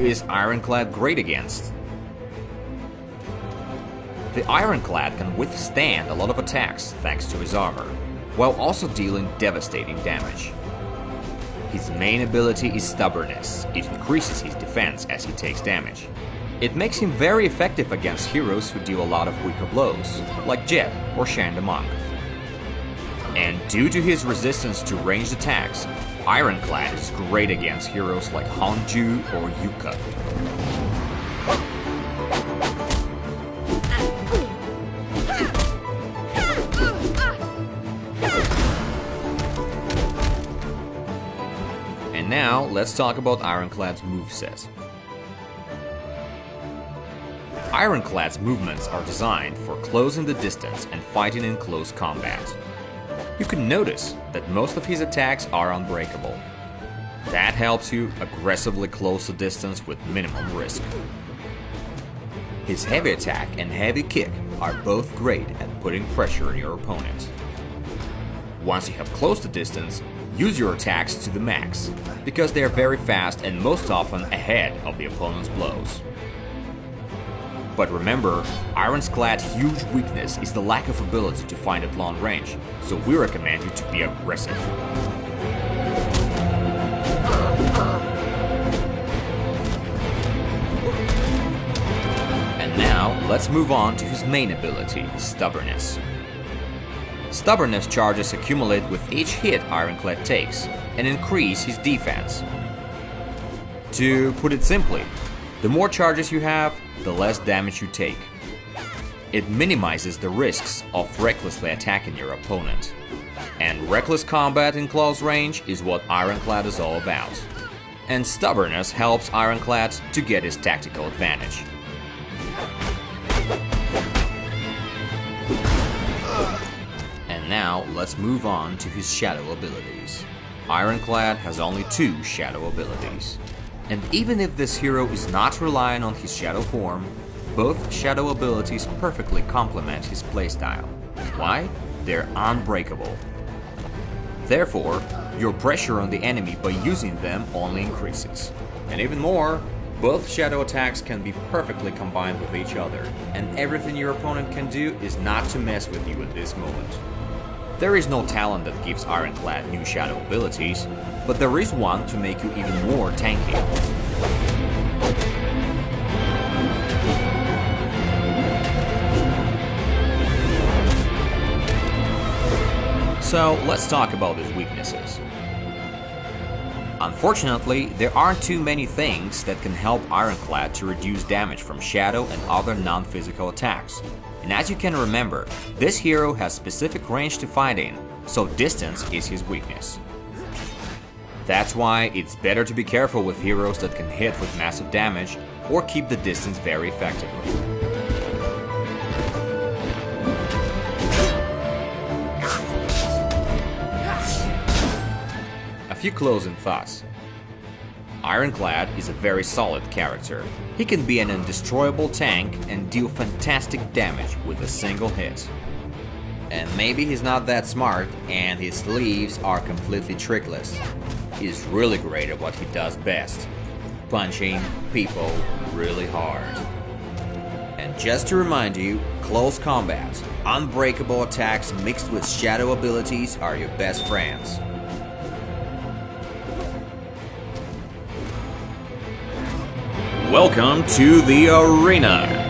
is Ironclad great against? The Ironclad can withstand a lot of attacks thanks to his armor, while also dealing devastating damage. His main ability is Stubbornness. It increases his defense as he takes damage. It makes him very effective against heroes who deal a lot of weaker blows, like Jet or Shan the Monk. And due to his resistance to ranged attacks, Ironclad is great against heroes like Hanju or Yuka. And now, let's talk about Ironclad's moveset. Ironclad's movements are designed for closing the distance and fighting in close combat. You can notice that most of his attacks are unbreakable. That helps you aggressively close the distance with minimum risk. His heavy attack and heavy kick are both great at putting pressure on your opponent. Once you have closed the distance, use your attacks to the max, because they are very fast and most often ahead of the opponent's blows. But remember, Ironclad's huge weakness is the lack of ability to find at long range, so we recommend you to be aggressive. And now, let's move on to his main ability, Stubbornness. Stubbornness charges accumulate with each hit Ironclad takes, and increase his defense. To put it simply, the more charges you have, the less damage you take. It minimizes the risks of recklessly attacking your opponent. And reckless combat in close range is what Ironclad is all about. And Stubbornness helps Ironclad to get his tactical advantage. And now, let's move on to his shadow abilities. Ironclad has only 2 shadow abilities. And even if this hero is not relying on his shadow form, both shadow abilities perfectly complement his playstyle. Why? They're unbreakable. Therefore, your pressure on the enemy by using them only increases. And even more, both shadow attacks can be perfectly combined with each other, and everything your opponent can do is not to mess with you at this moment. There is no talent that gives Ironclad new shadow abilities, but there is one to make you even more tanky. So let's talk about his weaknesses. Unfortunately, there aren't too many things that can help Ironclad to reduce damage from shadow and other non-physical attacks. And as you can remember, this hero has specific range to fight in, so distance is his weakness. That's why it's better to be careful with heroes that can hit with massive damage or keep the distance very effectively. A few closing thoughts. Ironclad is a very solid character. He can be an undestroyable tank and deal fantastic damage with a single hit. And maybe he's not that smart and his sleeves are completely trickless. He's really great at what he does best, punching people really hard. And just to remind you, close combat, unbreakable attacks mixed with shadow abilities are your best friends. Welcome to the arena!